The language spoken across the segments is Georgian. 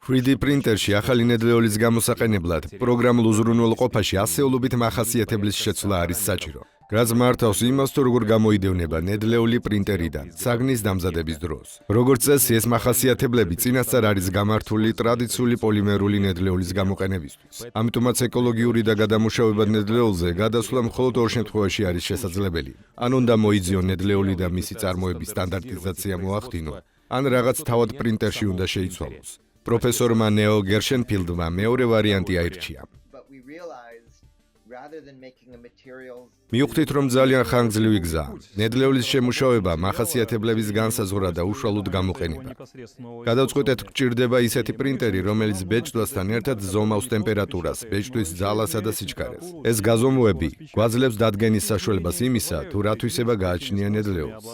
3D პრინტერში ახალი ნედლეულის გამოსაყენებლად პროგრამულ უზრუნველყოფაში ასეულობით მახასიათებლის შეცვლა არის საჭირო. რაც მართავს იმას, თუ როგორ გამოიდევნება ნედლეული პრინტერიდან საგნის დამზადების დროს. როგორც წესი, ეს მახასიათებლები წინასწარ არის გამართული ტრადიციული პოლიმერული ნედლეულის გამოყენებისთვის. ამიტომაც ეკოლოგიური და გადამუშავებად ნედლეულზე გადასვლა მხოლოდ ორ შემთხვევაში არის შესაძლებელი. ან უნდა მოიძიონ ნედლეული და მისი წარმოების სტანდარტიზაცია მოახდინონ, ან რაღაც თავად პრინტერში უნდა შეიცვალოს. პროფესორმა ნეო გერშენფილდმა მეორე ვარიანტი აირჩია. მიუხვდით, რომ ძალიან ხანგრძლივი გზაა. ნედლეულის შემუშავება, მახასიათებლების განსაზღვრა და უშუალოდ გამოყენება. გადავწყვეტეთ, გვჭირდება ისეთი პრინტერი, რომელიც ბეჭდვასთან ერთად ზომავს ტემპერატურას, ბეჭდვის ძალასა და სიჩქარეს. ეს გაზომვები გვაძლევს დადგენის საშუალებას იმისა, თუ რა თვისება გააჩნია ნედლეულს.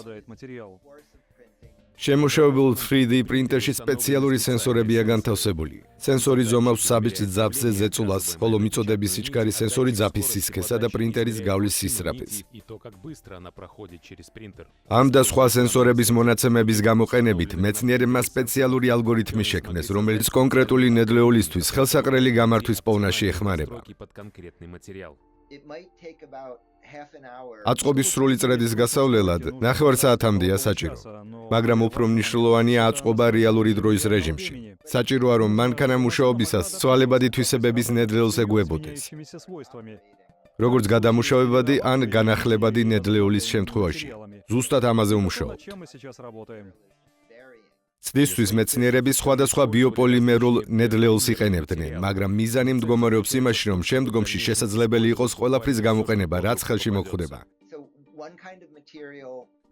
შემუშავებულ 3D პრინტერში სპეციალური სენსორებია განთავსებული. სენსორი ზომავს საბეჭდ ძაფზე ზეწოლას, ხოლო მიწოდების სიჩქარის სენსორი ძაფის სისქესა და პრინტერის გავლის სისწრაფეს. ამ და სხვა სენსორების მონაცემების გამოყენებით მეცნიერებმა სპეციალური ალგორითმი შექმნეს, რომელიც კონკრეტული ნედლეულისთვის ხელსაყრელი გამართვის პოვნაში ეხმარება. აწყობის სრული წრედის გასავლელად 9 საათამდეა საჭირო, მაგრამ უფრო მნიშვნელოვანია აწყობა რეალური დროის რეჟიმში. საჭიროა, რომ მანქანა მუშაობისას ცვალებადი თვისებების ნედლეულს ეგუებოდეს. როგორც გადამუშავებადი ან განახლებადი ნედლეულის შემთხვევაში. ზუსტად ამაზე ვმუშაობთ. ცდისთვის მეცნიერები სხვადასხვა ბიოპოლიმერულ ნედლეულს იყენებდნენ, მაგრამ მიზანი მდგომარეობს იმაში, რომ შემდგომში შესაძლებელი იყოს ყველაფრის გამოყენება, რაც ხელში მოხვდება.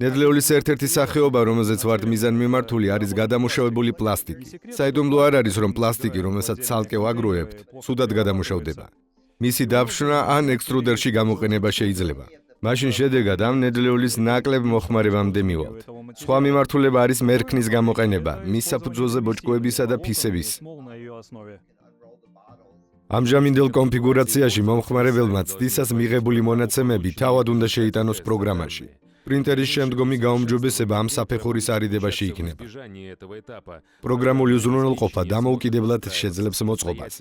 ნედლეულის ერთ-ერთი სახეობა, რომელზეც ვართ მიზანმიმართული, არის გადამუშავებული პლასტიკი. საიდუმლო არ არის, რომ პლასტიკი, რომელსაც ცალკე ვაგროვებთ, ცუდად გადამუშავდება. მისი დაფშვნა ან ექსტრუდერში გამოყენება შეიძლება. მაშინ შედეგად ამ ნედლეულის ნაკლებ მოხმარებამდე მივალთ. სხვა მიმართულება არის მერქნის გამოყენება, მის საფუძველზე ბოჭკოებისა და ფისების. ამჟამინდელ კონფიგურაციაში მომხმარებელმა ცდისას მიღებული მონაცემები თავად უნდა შეიტანოს პროგრამაში. პრინტერის შემდგომი გაუმჯობესება ამ საფეხურის არიდებაში იქნება. პროგრამული უზრუნველყოფა დამოუკიდებლად შეძლებს მოწყობას.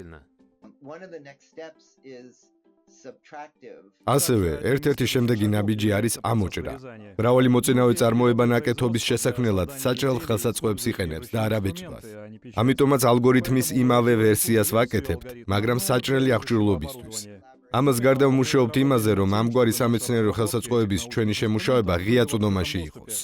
ასევე, ერთ-ერთი შემდეგი ნაბიჯი არის ამოჭრა. მრავალი მოწინავე წარმოება ნაკეთობის შესაქმნელად საჭრელ ხელსაწყოებს იყენებს და არა ბეჭდვას. ამიტომაც ალგორითმის იმავე ვერსიას ვაკეთებთ, მაგრამ საჭრელი აღჭურვილობისთვის. ამას გარდა ვმუშაობთ იმაზე, რომ ამგვარი სამეცნიერო ხელსაწყოების ჩვენი შემუშავება ღია წვდომაში იყოს.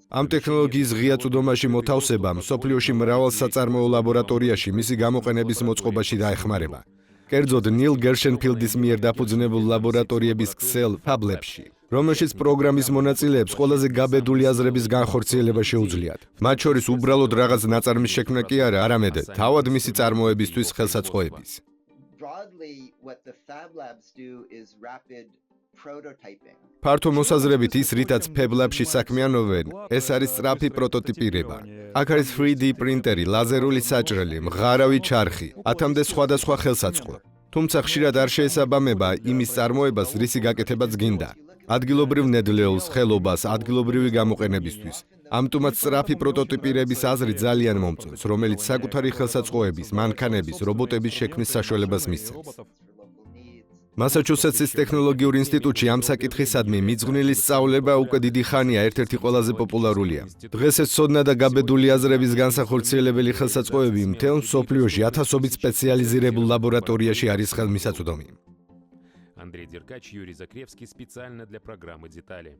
ამ ტექნოლოგიის ღია წვდომაში მოთავსება მსოფლიოში მრავალ საწარმოო ლაბორატორიაში მისი გამოყენების მოწყობაში დაეხმარება. კერძოდ ნილ გერშენფილდის მიერ დაფუძნებულ ლაბორატორიების ქსელ ფაბლებში, რომელშიც პროგრამის მონაწილეებს ყველაზე გაბედული აზრების განხორციელება შეუძლიათ. მათ შორის უბრალოდ რაღაც ნაწარმის შექმნა კი არა, არამედ თავად მისი წარმოებისთვის ხელსაწყოების. ფართო მოსაზრებით ის, რითაც ფებლაბში საქმიანობენ, ეს არის სწრაფი პროტოტიპირება. აქ არის 3D პრინტერი, ლაზერული საჭრელი, მღარავი ჩარხი, 1000-მდე სხვადასხვა ხელსაწყო. თუმცა ხშირად არ შეესაბამება იმის წარმოებას, რისი გაკეთებაც გინდა. ადგილობრივ ნედლეულს, ხელობას, ადგილობრივი გამოყენებისთვის. ამიტომაც სწრაფი პროტოტიპირების აზრი ძალიან მომწონს, რომელიც საკუთარი ხელსაწყოების, მანქანების, რობოტების შექმნის საშუალებას მისცემს. მასაჩუსეტსის ტექნოლოგიურ ინსტიტუტში ამ საკითხისადმი მიძღვნილი სწავლება უკვე დიდი ხანია ერთ-ერთი ყველაზე პოპულარულია. დღეს ეს ცოდნა და გაბედული აზრების განსახორციელებელი ხელსაწყოები მთელ მსოფლიოში ათასობით სპეციალიზირებულ ლაბორატორიაში არის ხელმისაწვდომი. Андрей Деркач, Юрий Закревский специально для программы «Детали».